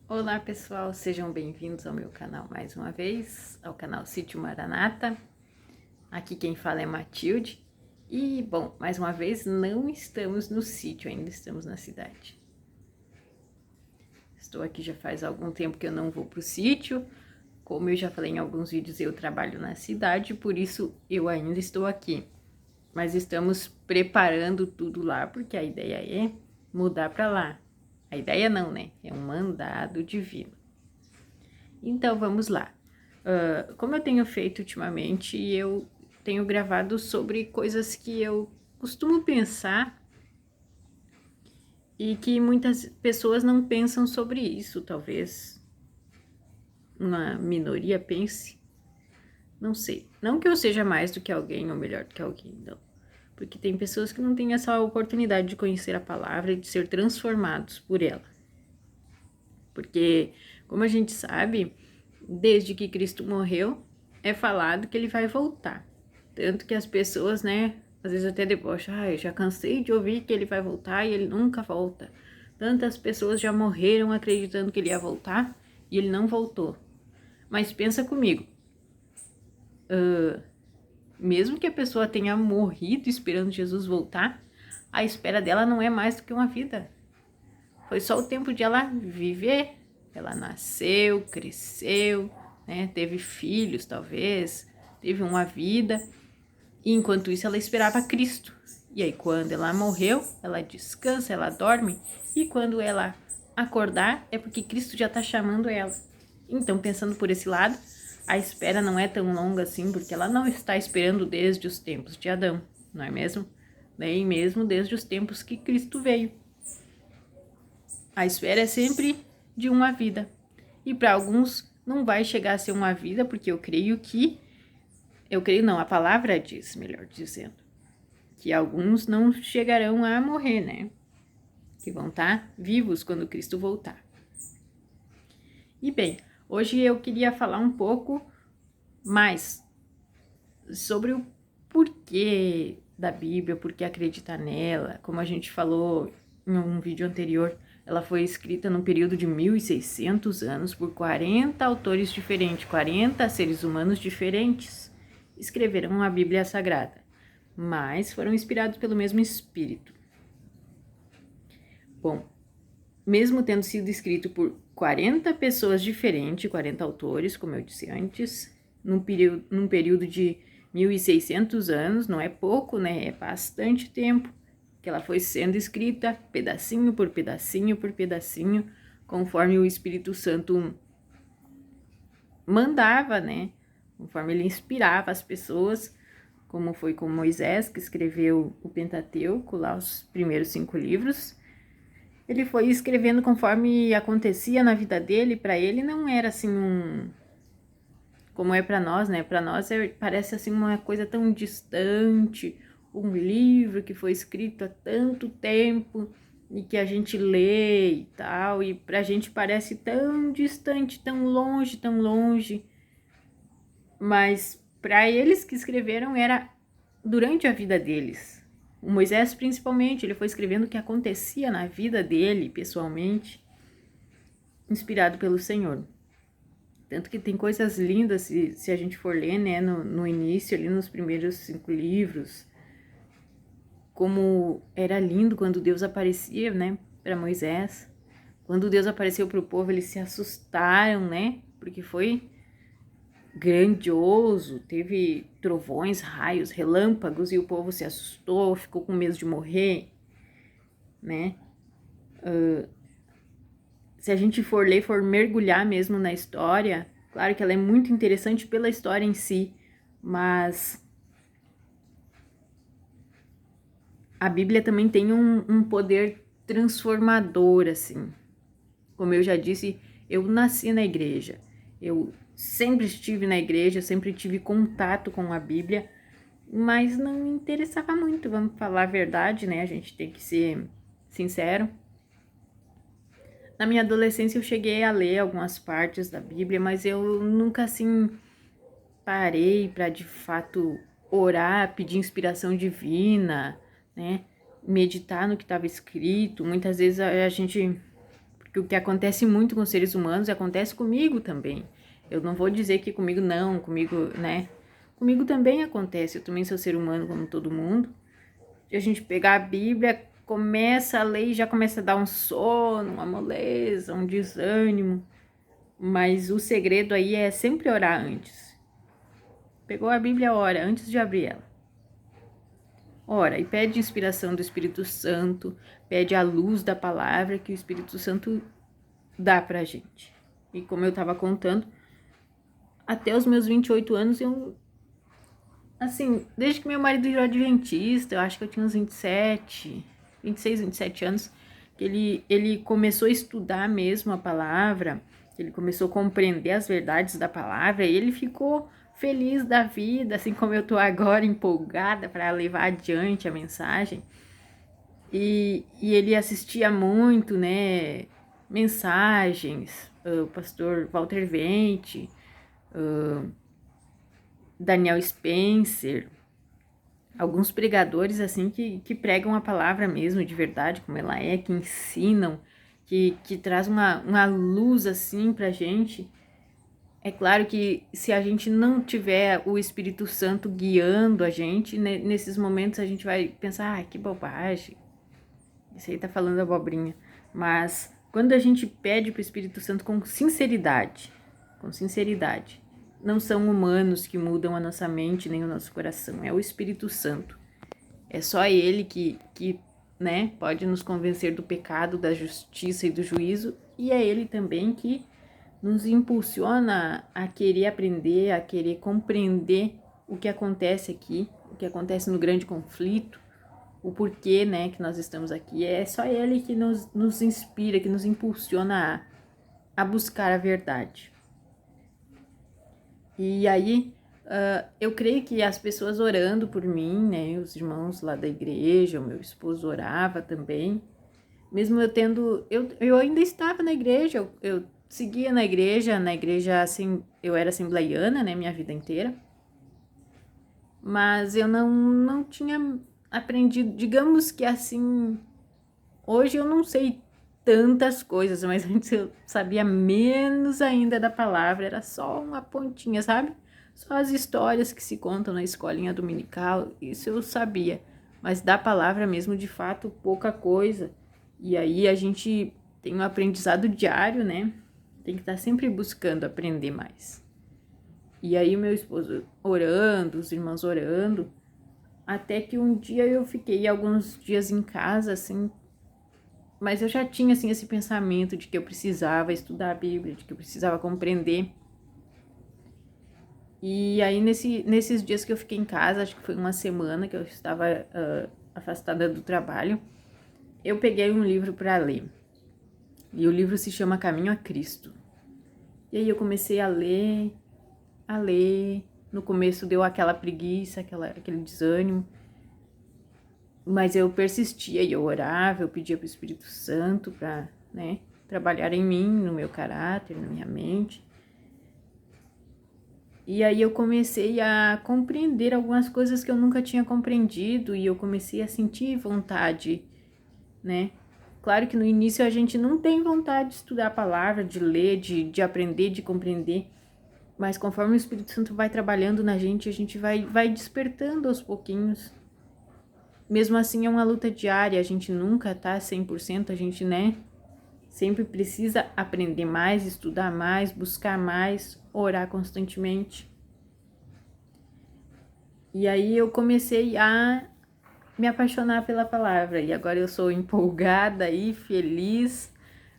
Olá pessoal, sejam bem-vindos ao meu canal mais uma vez, ao canal Sítio Maranata. Aqui quem fala é Matilde e, bom, mais uma vez não estamos no sítio, ainda estamos na cidade. Estou aqui já faz algum tempo que eu não vou para o sítio, como eu já falei em alguns vídeos, eu trabalho na cidade, por isso eu ainda estou aqui. Mas estamos preparando tudo lá, porque a ideia é mudar para lá. A ideia não, né? É um mandado divino. Então, vamos lá. Como eu tenho feito ultimamente, eu tenho gravado sobre coisas que eu costumo pensar e que muitas pessoas não pensam sobre isso, talvez uma minoria pense, não sei. Não que eu seja mais do que alguém ou melhor do que alguém, não. Porque tem pessoas que não têm essa oportunidade de conhecer a palavra e de ser transformados por ela. Porque, como a gente sabe, desde que Cristo morreu, é falado que ele vai voltar. Tanto que as pessoas, né, às vezes até debocham, eu já cansei de ouvir que ele vai voltar e ele nunca volta. Tantas pessoas já morreram acreditando que ele ia voltar e ele não voltou. Mas pensa comigo, mesmo que a pessoa tenha morrido esperando Jesus voltar, a espera dela não é mais do que uma vida. Foi só o tempo de ela viver. Ela nasceu, cresceu, né? Teve filhos, talvez, teve uma vida. E enquanto isso, ela esperava Cristo. E aí, quando ela morreu, ela descansa, ela dorme. E quando ela acordar, é porque Cristo já está chamando ela. Então, pensando por esse lado, a espera não é tão longa assim, porque ela não está esperando desde os tempos de Adão, não é mesmo? Nem mesmo desde os tempos que Cristo veio. A espera é sempre de uma vida. E para alguns não vai chegar a ser uma vida, porque eu creio não, a palavra diz, melhor dizendo, que alguns não chegarão a morrer, né? Que vão estar vivos quando Cristo voltar. E bem, hoje eu queria falar um pouco mais sobre o porquê da Bíblia, por que acreditar nela. Como a gente falou em um vídeo anterior, ela foi escrita num período de 1.600 anos por 40 autores diferentes, 40 seres humanos diferentes escreveram a Bíblia Sagrada, mas foram inspirados pelo mesmo Espírito. Bom, mesmo tendo sido escrito por 40 pessoas diferentes, 40 autores, como eu disse antes, num período de 1.600 anos, não é pouco, né? É bastante tempo que ela foi sendo escrita, pedacinho por pedacinho por pedacinho, conforme o Espírito Santo mandava, né? Conforme ele inspirava as pessoas, como foi com Moisés, que escreveu o Pentateuco, lá os primeiros 5 livros. Ele foi escrevendo conforme acontecia na vida dele, para ele não era assim como é para nós, né? Para nós parece assim uma coisa tão distante, um livro que foi escrito há tanto tempo e que a gente lê e tal, e pra gente parece tão distante, tão longe, mas para eles que escreveram era durante a vida deles. O Moisés, principalmente, ele foi escrevendo o que acontecia na vida dele, pessoalmente, inspirado pelo Senhor. Tanto que tem coisas lindas, se a gente for ler, né, no início, ali nos primeiros 5 livros, como era lindo quando Deus aparecia, né, para Moisés. Quando Deus apareceu para o povo, eles se assustaram, né, porque foi grandioso, teve trovões, raios, relâmpagos, e o povo se assustou, ficou com medo de morrer, né? Se a gente for ler, for mergulhar mesmo na história, claro que ela é muito interessante pela história em si, mas a Bíblia também tem um poder transformador, assim. Como eu já disse, eu nasci na igreja, eu sempre estive na igreja, sempre tive contato com a Bíblia, mas não me interessava muito, vamos falar a verdade, né? A gente tem que ser sincero. Na minha adolescência eu cheguei a ler algumas partes da Bíblia, mas eu nunca assim parei para de fato orar, pedir inspiração divina, né? Meditar no que estava escrito. Muitas vezes a gente, porque que o que acontece muito com os seres humanos acontece comigo também. Eu não vou dizer que comigo não, comigo, né? Comigo também acontece, eu também sou ser humano como todo mundo. E a gente pegar a Bíblia, começa a ler e já começa a dar um sono, uma moleza, um desânimo. Mas o segredo aí é sempre orar antes. Pegou a Bíblia, ora, antes de abrir ela. Ora, e pede inspiração do Espírito Santo, pede a luz da palavra que o Espírito Santo dá pra gente. E como eu tava contando, até os meus 28 anos, assim, desde que meu marido virou adventista, eu acho que eu tinha uns 26, 27 anos, que ele começou a estudar mesmo a palavra, ele começou a compreender as verdades da palavra, e ele ficou feliz da vida, assim como eu tô agora, empolgada para levar adiante a mensagem. E ele assistia muito, né, mensagens, o pastor Walter Vente, Daniel Spencer, alguns pregadores assim que pregam a palavra mesmo de verdade, como ela é, que ensinam, que traz uma luz assim pra gente. É claro que se a gente não tiver o Espírito Santo guiando a gente, nesses momentos a gente vai pensar, que bobagem, isso aí tá falando abobrinha. Mas quando a gente pede pro Espírito Santo com sinceridade, não são humanos que mudam a nossa mente nem o nosso coração, é o Espírito Santo. É só ele que né, pode nos convencer do pecado, da justiça e do juízo, e é ele também que nos impulsiona a querer aprender, a querer compreender o que acontece aqui, o que acontece no grande conflito, o porquê, né, que nós estamos aqui. É só ele que nos inspira, que nos impulsiona a buscar a verdade. E aí, eu creio que as pessoas orando por mim, né, os irmãos lá da igreja, o meu esposo orava também, mesmo eu tendo, eu ainda estava na igreja, eu seguia na igreja assim, eu era assembleiana, né, minha vida inteira, mas eu não tinha aprendido, digamos que assim, hoje eu não sei tantas coisas, mas antes eu sabia menos ainda da palavra, era só uma pontinha, sabe? Só as histórias que se contam na escolinha dominical, isso eu sabia, mas da palavra mesmo, de fato, pouca coisa. E aí a gente tem um aprendizado diário, né? Tem que estar sempre buscando aprender mais. E aí o meu esposo orando, os irmãos orando, até que um dia eu fiquei alguns dias em casa, assim, mas eu já tinha, assim, esse pensamento de que eu precisava estudar a Bíblia, de que eu precisava compreender. E aí, nesses dias que eu fiquei em casa, acho que foi uma semana que eu estava afastada do trabalho, eu peguei um livro para ler. E o livro se chama Caminho a Cristo. E aí eu comecei a ler. No começo deu aquela preguiça, aquele desânimo. Mas eu persistia e eu orava, eu pedia para o Espírito Santo para, né, trabalhar em mim, no meu caráter, na minha mente. E aí eu comecei a compreender algumas coisas que eu nunca tinha compreendido e eu comecei a sentir vontade, né? Claro que no início a gente não tem vontade de estudar a palavra, de ler, de aprender, de compreender, mas conforme o Espírito Santo vai trabalhando na gente, a gente vai despertando aos pouquinhos. Mesmo assim é uma luta diária, a gente nunca tá 100%, a gente, né, sempre precisa aprender mais, estudar mais, buscar mais, orar constantemente. E aí eu comecei a me apaixonar pela palavra e agora eu sou empolgada e feliz,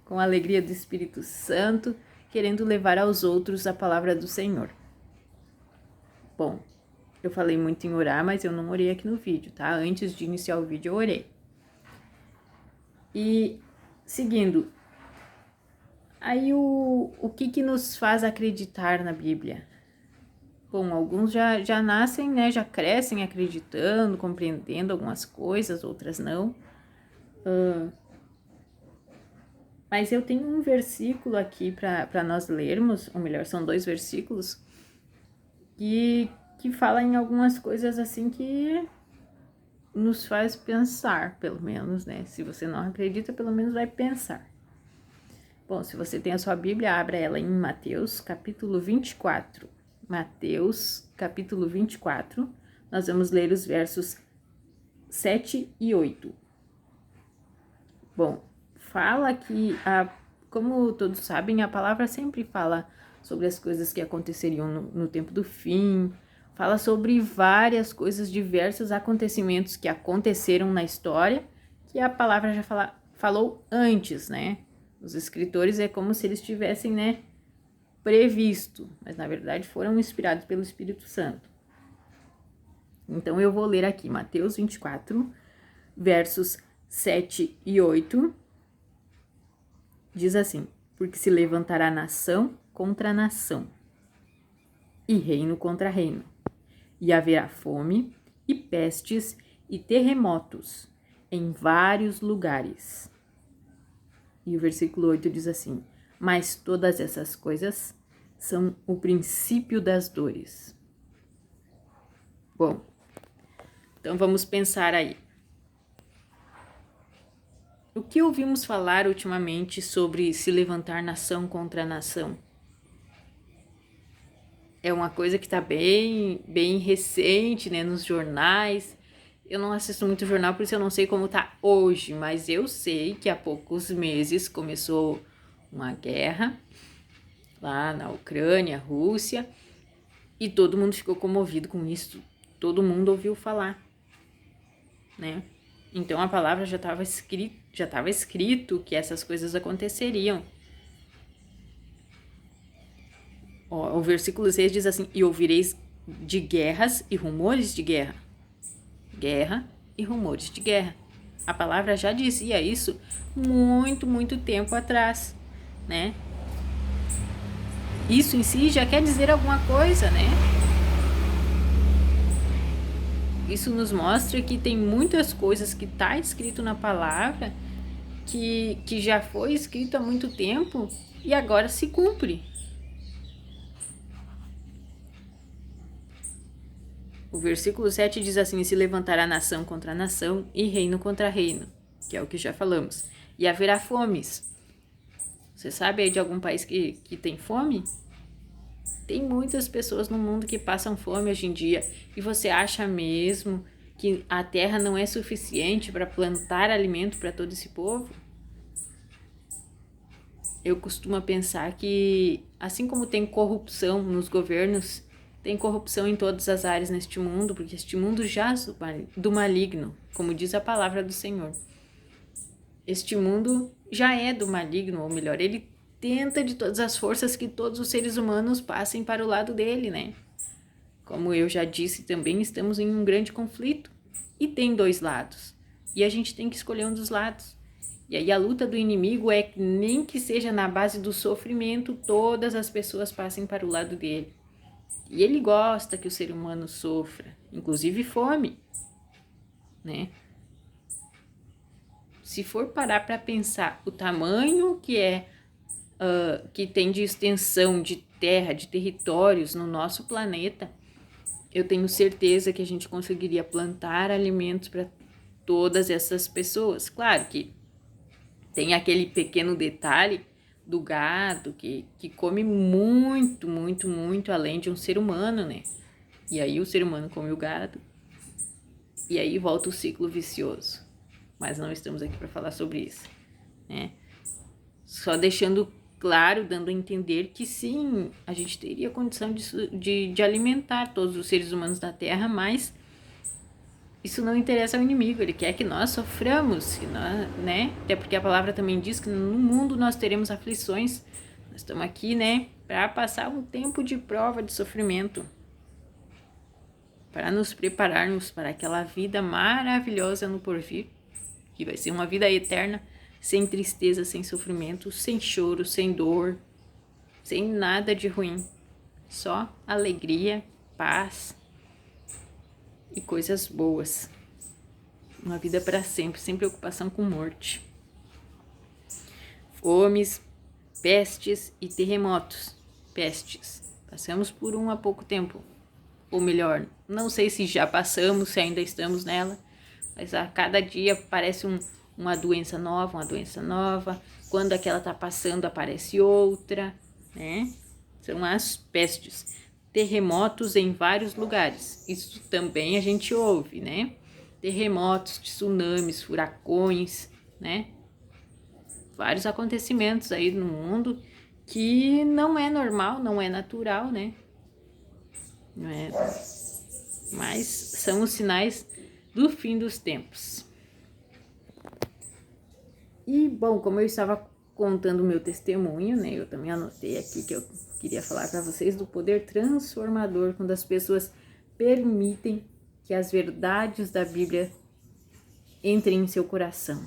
com a alegria do Espírito Santo, querendo levar aos outros a palavra do Senhor. Bom, eu falei muito em orar, mas eu não orei aqui no vídeo, tá? Antes de iniciar o vídeo eu orei. E seguindo, aí o que nos faz acreditar na Bíblia? Bom, alguns já nascem, né, já crescem acreditando, compreendendo algumas coisas, outras não. Mas eu tenho um versículo aqui para nós lermos, ou melhor, são 2 versículos, que fala em algumas coisas assim que nos faz pensar, pelo menos, né? Se você não acredita, pelo menos vai pensar. Bom, se você tem a sua Bíblia, abra ela em Mateus, capítulo 24. Mateus, capítulo 24. Nós vamos ler os versos 7 e 8. Bom, fala que, como todos sabem, a palavra sempre fala sobre as coisas que aconteceriam no tempo do fim, fala sobre várias coisas, diversos acontecimentos que aconteceram na história, que a palavra já falou antes, né? Os escritores é como se eles tivessem, né, previsto, mas na verdade foram inspirados pelo Espírito Santo. Então eu vou ler aqui Mateus 24, versos 7 e 8. Diz assim: porque se levantará nação contra nação, e reino contra reino, e haverá fome, e pestes, e terremotos em vários lugares. E o versículo 8 diz assim: mas todas essas coisas são o princípio das dores. Bom, então vamos pensar aí. O que ouvimos falar ultimamente sobre se levantar nação contra nação? É uma coisa que está bem recente, né, nos jornais. Eu não assisto muito jornal, por isso eu não sei como tá hoje, mas eu sei que há poucos meses começou uma guerra lá na Ucrânia, Rússia, e todo mundo ficou comovido com isso. Todo mundo ouviu falar, né? Então a palavra já estava escrito que essas coisas aconteceriam. O versículo 6 diz assim: e ouvireis de guerras e rumores de guerra. Guerra e rumores de guerra. A palavra já dizia isso muito tempo atrás, né? Isso em si já quer dizer alguma coisa, né? Isso nos mostra que tem muitas coisas que está escrito na palavra que já foi escrito há muito tempo e agora se cumpre. O versículo 7 diz assim: se levantará nação contra nação e reino contra reino, que é o que já falamos, e haverá fomes. Você sabe aí de algum país que tem fome? Tem muitas pessoas no mundo que passam fome hoje em dia. E você acha mesmo que a terra não é suficiente para plantar alimento para todo esse povo? Eu costumo pensar que, assim como tem corrupção nos governos, tem corrupção em todas as áreas neste mundo, porque este mundo jaz do maligno, como diz a palavra do Senhor. Este mundo já é do maligno, ou melhor, ele tenta de todas as forças que todos os seres humanos passem para o lado dele, né? Como eu já disse também, estamos em um grande conflito e tem dois lados. E a gente tem que escolher um dos lados. E aí a luta do inimigo é que nem que seja na base do sofrimento, todas as pessoas passem para o lado dele. E ele gosta que o ser humano sofra, inclusive fome, né? Se for parar para pensar o tamanho que tem de extensão de terra, de territórios no nosso planeta, eu tenho certeza que a gente conseguiria plantar alimentos para todas essas pessoas. Claro que tem aquele pequeno detalhe do gado que come muito além de um ser humano, né? E aí o ser humano come o gado e aí volta o ciclo vicioso. Mas não estamos aqui para falar sobre isso, né? Só deixando claro, dando a entender que sim, a gente teria condição de alimentar todos os seres humanos da Terra, mas isso não interessa ao inimigo, ele quer que nós soframos, que nós, né? Até porque a palavra também diz que no mundo nós teremos aflições. Nós estamos aqui, né, para passar um tempo de prova, de sofrimento, para nos prepararmos para aquela vida maravilhosa no porvir, que vai ser uma vida eterna, sem tristeza, sem sofrimento, sem choro, sem dor, sem nada de ruim. Só alegria, paz e coisas boas. Uma vida para sempre, sem preocupação com morte. Fomes, pestes e terremotos. Pestes. Passamos por um há pouco tempo. Ou melhor, não sei se já passamos, se ainda estamos nela, mas a cada dia parece uma doença nova. Quando aquela tá passando, aparece outra, né? São as pestes. Terremotos em vários lugares. Isso também a gente ouve, né? Terremotos, tsunamis, furacões, né? Vários acontecimentos aí no mundo que não é normal, não é natural, né? Não é, mas são os sinais do fim dos tempos. E, bom, como eu estava contando o meu testemunho, né? Eu também anotei aqui que eu queria falar para vocês do poder transformador quando as pessoas permitem que as verdades da Bíblia entrem em seu coração.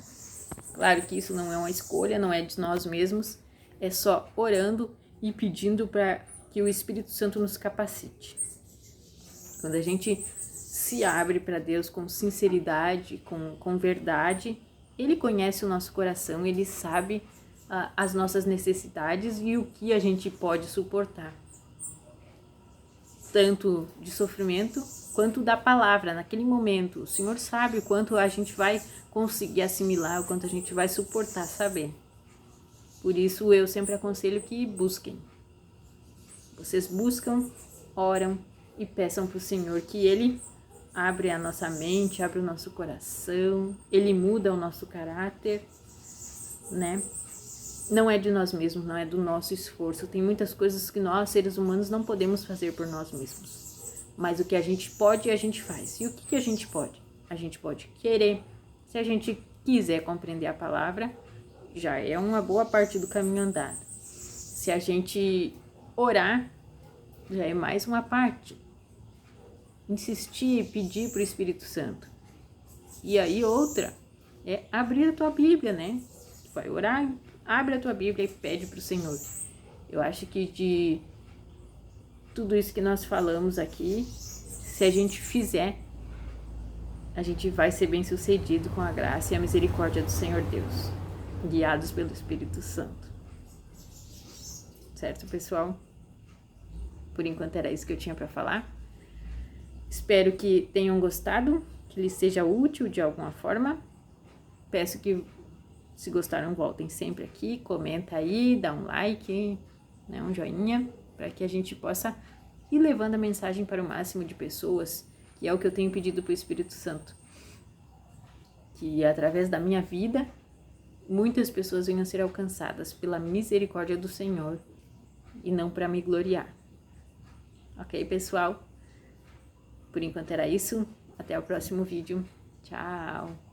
Claro que isso não é uma escolha, não é de nós mesmos, é só orando e pedindo para que o Espírito Santo nos capacite. Quando a gente se abre para Deus com sinceridade, com verdade, Ele conhece o nosso coração, Ele sabe as nossas necessidades e o que a gente pode suportar. Tanto de sofrimento quanto da palavra, naquele momento. O Senhor sabe o quanto a gente vai conseguir assimilar, o quanto a gente vai suportar, saber. Por isso eu sempre aconselho que busquem. Vocês buscam, oram e peçam para o Senhor que Ele abre a nossa mente, abre o nosso coração, Ele muda o nosso caráter, né? Não é de nós mesmos, não é do nosso esforço. Tem muitas coisas que nós, seres humanos, não podemos fazer por nós mesmos. Mas o que a gente pode, a gente faz. E o que a gente pode? A gente pode querer. Se a gente quiser compreender a palavra, já é uma boa parte do caminho andado. Se a gente orar, já é mais uma parte. Insistir, pedir para o Espírito Santo. E aí outra é abrir a tua Bíblia, né? Tu vai orar, abre a tua Bíblia e pede para o Senhor. Eu acho que de tudo isso que nós falamos aqui, se a gente fizer, a gente vai ser bem sucedido com a graça e a misericórdia do Senhor Deus, guiados pelo Espírito Santo. Certo, pessoal? Por enquanto era isso que eu tinha para falar. Espero que tenham gostado, que lhes seja útil de alguma forma. Peço que, se gostaram, voltem sempre aqui, comenta aí, dá um like, né, um joinha, para que a gente possa ir levando a mensagem para o máximo de pessoas, que é o que eu tenho pedido para o Espírito Santo. Que através da minha vida, muitas pessoas venham a ser alcançadas pela misericórdia do Senhor e não para me gloriar. Ok, pessoal? Por enquanto era isso. Até o próximo vídeo. Tchau!